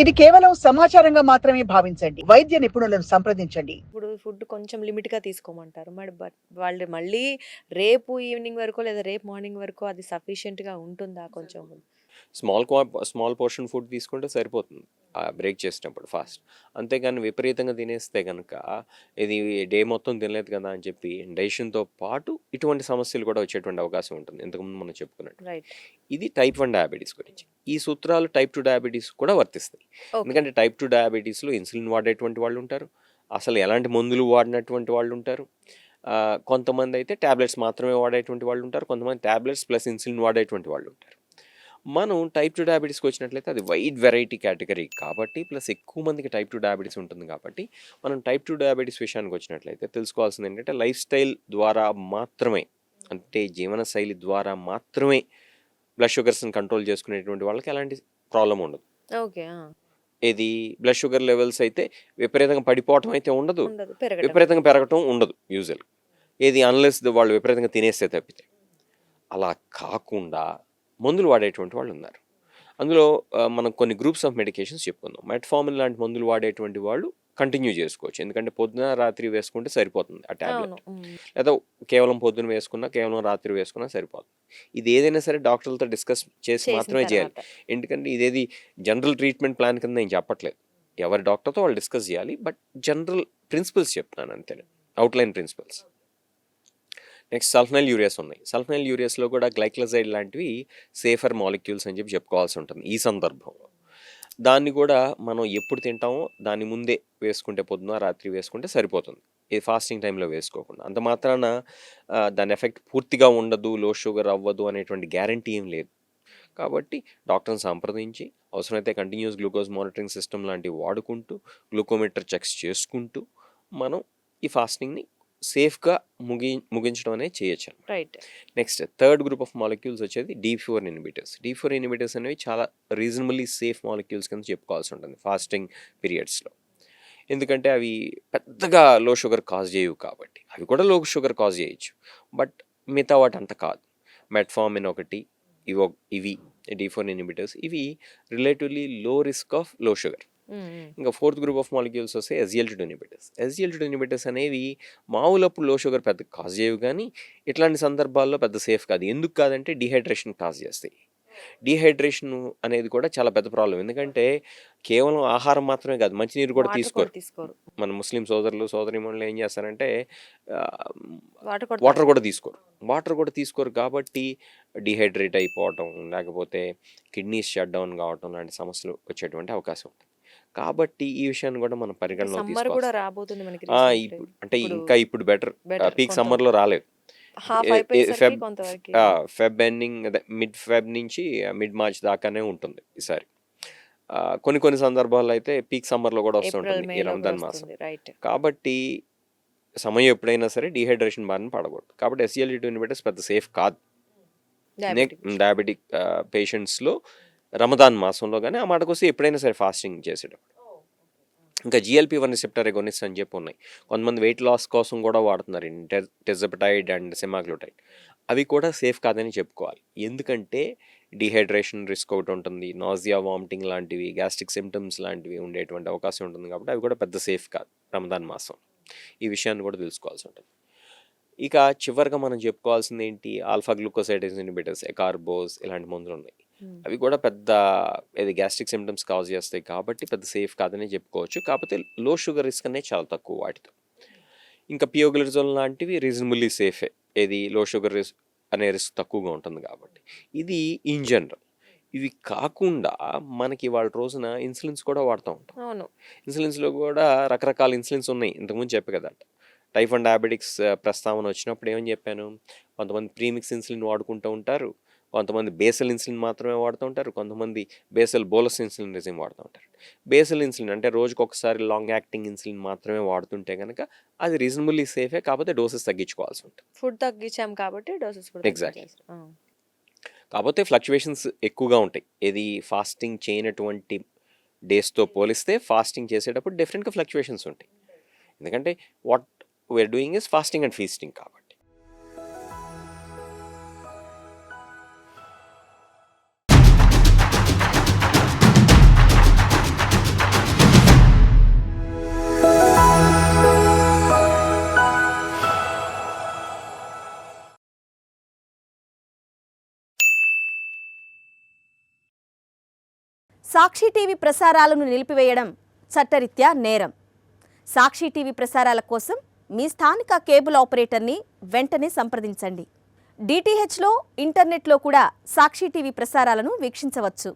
ఇది కేవలం సమాచారంగా మాత్రమే భావించండి. వైద్య నిపుణులను సంప్రదించండి. ఇప్పుడు ఫుడ్ కొంచెం లిమిట్‌గా తీసుకోమంటారు. వాళ్ళు మళ్ళీ రేపు ఈవినింగ్ వరకో లేదా రేపు మార్నింగ్ వరకో అది సఫిషియెంట్‌గా ఉంటుందా కొంచెం? స్మాల్ పోర్షన్ ఫుడ్ తీసుకుంటే సరిపోతుంది. బ్రేక్ చేసేటప్పుడు ఫాస్ట్. అంతేగాని విపరీతంగా తినేస్తే గనక ఇది డే మొత్తం తినలేదు కదా అని చెప్పి డైజెషన్‌తో పాటు ఇటువంటి సమస్యలు కూడా వచ్చేటువంటి అవకాశం ఉంటుంది. ఇంతకుముందు మనం చెప్పుకున్నట్టు. రైట్. ఇది టైప్ 1 డయాబెటిస్ గురించి. ఈ సూత్రాలు టైప్ 2 డయాబెటిస్ కూడా వర్తిస్తాయి. ఓకే. ఎందుకంటే టైప్ 2 డయాబెటిస్‌లో ఇన్సులిన్ వాడేటువంటి వాళ్ళు ఉంటారు. అసలు ఎలాంటి మందులు వాడినటువంటి వాళ్ళు ఉంటారు. కొంతమందైతే టాబ్లెట్స్ మాత్రమే వాడేటువంటి వాళ్ళు ఉంటారు. కొంతమంది టాబ్లెట్స్ ప్లస్ ఇన్సులిన్ వాడేటువంటి వాళ్ళు ఉంటారు. మనం టైప్ 2 డయాబెటిస్‌కి వచ్చినట్లయితే అది వైడ్ వెరైటీ కేటగరీ కాబట్టి ప్లస్ ఎక్కువ మందికి టైప్ 2 డయాబెటిస్ ఉంటుంది కాబట్టి మనం టైప్ 2 డయాబెటిస్ విషయానికి వచ్చినట్లయితే తెలుసుకోవాల్సింది ఏంటంటే లైఫ్ స్టైల్ ద్వారా మాత్రమే, అంటే జీవనశైలి ద్వారా మాత్రమే బ్లడ్ షుగర్స్ని కంట్రోల్ చేసుకునేటువంటి వాళ్ళకి ఎలాంటి ప్రాబ్లం ఉండదు. ఓకే. ఇది బ్లడ్ షుగర్ లెవెల్స్ అయితే విపరీతంగా పడిపోవటం అయితే ఉండదు, ఉండదు. పెరగడం. విపరీతంగా పెరగటం ఉండదు యూజువల్. ఏది అన్లెస్ వాళ్ళు విపరీతంగా తినేస్తే తప్పితే. అలా కాకుండా మందులు వాడేటువంటి వాళ్ళు ఉన్నారు. అందులో మనం కొన్ని గ్రూప్స్ ఆఫ్ మెడికేషన్స్ చెప్పుకుందాం. మెట్ఫార్మిన్ లాంటి మందులు వాడేటువంటి వాళ్ళు కంటిన్యూ చేసుకోవచ్చు. ఎందుకంటే పొద్దున రాత్రి వేసుకుంటే సరిపోతుంది ఆ టాబ్లెట్. అవును. లేదా కేవలం పొద్దున వేసుకున్నా కేవలం రాత్రి వేసుకున్నా సరిపోతుంది. ఇది ఏదైనా సరే డాక్టర్లతో డిస్కస్ చేసి చేసిన మాత్రమే చేయాలి. తర్వాత. ఎందుకంటే ఇదేది జనరల్ ట్రీట్మెంట్ ప్లాన్ కింద నేను చెప్పట్లేదు. ఎవరి డాక్టర్తో వాళ్ళు డిస్కస్ చేయాలి. బట్ జనరల్ ప్రిన్సిపల్స్ చెప్తున్నాను అంతే, అవుట్లైన్ ప్రిన్సిపల్స్. నెక్స్ట్ సల్ఫనైల్ యూరియాస్ ఉన్నాయి. సల్ఫనైల్ యూరియాస్లో కూడా గ్లైక్లజైడ్ లాంటివి సేఫర్ మాలిక్యూల్స్ అని చెప్పి చెప్పుకోవాల్సి ఉంటుంది ఈ సందర్భంలో. దాన్ని కూడా మనం ఎప్పుడు తింటామో దాని ముందే వేసుకుంటే పొద్దున రాత్రి వేసుకుంటే సరిపోతుంది. ఇది ఫాస్టింగ్ టైంలో వేసుకోకుండా. అంత మాత్రాన దాని ఎఫెక్ట్ పూర్తిగా ఉండదు, లో షుగర్ అవ్వదు అనేటువంటి గ్యారంటీ ఏం లేదు. కాబట్టి డాక్టర్ని సంప్రదించి అవసరమైతే కంటిన్యూస్ గ్లూకోజ్ మానిటరింగ్ సిస్టమ్ లాంటివి వాడుకుంటూ గ్లూకోమీటర్ చెక్స్ చేసుకుంటూ మనం ఈ ఫాస్టింగ్ని సేఫ్గా ముగించడం అనేది చేయొచ్చు. Right. Next third group of molecules వచ్చేది D4 ఇన్హిబిటర్స్. D4 ఇన్హిబిటర్స్ అనేవి చాలా రీజనబుల్లీ సేఫ్ మాలిక్యూల్స్ కింద చెప్పుకోవాల్సి ఉంటుంది ఫాస్టింగ్ పీరియడ్స్లో. ఎందుకంటే అవి పెద్దగా లో షుగర్ కాజ్ చేయవు కాబట్టి. అవి కూడా లో షుగర్ కాజ్ చేయొచ్చు, బట్ మిగతా వాటి అంత కాదు. మెట్ఫార్మిన్ ఒకటి, ఇవి D4 ఇన్హిబిటర్స్, ఇవి రిలేటివ్లీ లో రిస్క్ ఆఫ్ లో షుగర్. ఇంకా ఫోర్త్ గ్రూప్ ఆఫ్ మాలిక్యూల్స్ వస్తే SGLT2 ఇన్హిబిటర్స్. SGLT2 ఇన్హిబిటర్స్ అనేవి మామూలప్పుడు లో షుగర్ పెద్ద కాజ్ చేయవు, కానీ ఇట్లాంటి సందర్భాల్లో పెద్ద సేఫ్ కాదు. ఎందుకు కాదంటే డిహైడ్రేషన్ కాజ్ చేస్తాయి. డిహైడ్రేషన్ అనేది కూడా చాలా పెద్ద ప్రాబ్లం. ఎందుకంటే కేవలం ఆహారం మాత్రమే కాదు, మంచినీరు కూడా తీసుకోరు. మన ముస్లిం సోదరులు సోదరీమణులు ఏం చేస్తారంటే వాటర్ కూడా తీసుకోరు కాబట్టి డిహైడ్రేట్ అయిపోవటం, లేకపోతే కిడ్నీస్ షట్ డౌన్ కావటం లాంటి సమస్యలు వచ్చేటువంటి అవకాశం ఉంటుంది. కాబట్టి ఈ విషయాన్ని కూడా మనం పరిగణనలో సమ్మర్ కూడా తీసుకోవాలి. రాబోతుంది మనకి. అంటే ఇంకా ఇప్పుడు బెటర్. పీక్ సమ్మర్లో రాలేదు. ఫెబ్ ఎండింగ్, అదే మిడ్ ఫెబ్ నుంచి మిడ్ మార్చ్ దాకానే ఉంటుంది ఈసారి. కొన్ని సందర్భాల్లో అయితే పీక్ సమ్మర్లో కూడా వస్తుంటుంది ఈ రంజాన్ మాసం. కాబట్టి సమయం ఎప్పుడైనా సరే డిహైడ్రేషన్ బారిన పడకూడదు. కాబట్టి SGLT2 ఇన్హిబిటర్స్ పెద్ద సేఫ్ కాదు డయాబెటిక్ పేషెంట్స్లో రమదాన్ మాసంలో. కానీ ఆ మాటకు వస్తే ఎప్పుడైనా సరే ఫాస్టింగ్ చేసేటప్పుడు. ఇంకా GLP-1 రిసెప్టర్ ఎగోనిస్ట్ అని చెప్పి ఉన్నాయి. కొంతమంది వెయిట్ లాస్ కోసం కూడా వాడుతున్నారు, టెజపటైడ్ అండ్ సెమాగ్లూటైడ్. అవి కూడా సేఫ్ కాదని చెప్పుకోవాలి. ఎందుకంటే డిహైడ్రేషన్ రిస్క్ ఒకటి ఉంటుంది, నాజియా, వామిటింగ్ లాంటివి, గ్యాస్ట్రిక్ సిమ్టమ్స్ లాంటివి ఉండేటువంటి అవకాశం ఉంటుంది. కాబట్టి అవి కూడా పెద్ద సేఫ్ కాదు రమదాన్ మాసం. ఈ విషయాన్ని కూడా తెలుసుకోవాల్సి ఉంటుంది. ఇక చివరిగా మనం చెప్పుకోవాల్సింది ఏంటి, ఆల్ఫా గ్లూకోసైడేజ్ ఇన్హిబిటర్స్, ఎకార్బోస్ ఇలాంటి మందులు ఉన్నాయి. అవి కూడా పెద్ద గ్యాస్ట్రిక్ సిమ్టమ్స్ కాజ్ చేస్తాయి కాబట్టి పెద్ద సేఫ్ కాదని చెప్పుకోవచ్చు. కాకపోతే లో షుగర్ రిస్క్ అనేది చాలా తక్కువ వాటితో. ఇంకా పియోగ్లిజోల్ లాంటివి రీజనబుల్లీ సేఫే, లో షుగర్ రిస్క్ అనే రిస్క్ తక్కువగా ఉంటుంది కాబట్టి. ఇది ఇన్ జనరల్. ఇవి కాకుండా మనకి వాళ్ళ రోజున ఇన్సులిన్స్ కూడా వాడుతూ ఉంటాం. అవును. ఇన్సులిన్స్లో కూడా రకరకాల ఇన్సులిన్స్ ఉన్నాయి. ఇంతకుముందు చెప్పే కదా టైప్ 1 డయాబెటిక్స్ ప్రస్తావన వచ్చినప్పుడు ఏమని చెప్పాను, కొంతమంది ప్రీమిక్స్ ఇన్సులిన్ వాడుకుంటూ ఉంటారు, కొంతమంది బేసల్ ఇన్సులిన్ మాత్రమే వాడుతూ ఉంటారు, కొంతమంది బేసల్ బోలస్ ఇన్సులిన్ రెజిమ్ వాడుతూ ఉంటారు. బేసల్ ఇన్సులిన్ అంటే రోజుకి ఒకసారి లాంగ్ యాక్టింగ్ ఇన్సులిన్ మాత్రమే వాడుతుంటే కనుక అది రీజనబుల్లీ సేఫే, కాకపోతే డోసెస్ తగ్గించుకోవాల్సి ఉంటుంది. ఫుడ్ తగ్గించాం కాబట్టి డోసెస్ కూడా ఎగ్జాక్ట్లీ. కాకపోతే ఫ్లక్చువేషన్స్ ఎక్కువగా ఉంటాయి. ఫాస్టింగ్ చేయనటువంటి డేస్తో పోలిస్తే ఫాస్టింగ్ చేసేటప్పుడు డిఫరెంట్గా ఫ్లక్చువేషన్స్ ఉంటాయి. ఎందుకంటే what we are doing is fasting and feasting కాబట్టి. సాక్షి టీవీ ప్రసారాలను నిలిపివేయడం చట్టరీత్యా నేరం. సాక్షి టీవీ ప్రసారాల కోసం మీ స్థానిక కేబుల్ ఆపరేటర్ని వెంటనే సంప్రదించండి. డిటిహెచ్లో, ఇంటర్నెట్లో కూడా సాక్షి టీవీ ప్రసారాలను వీక్షించవచ్చు.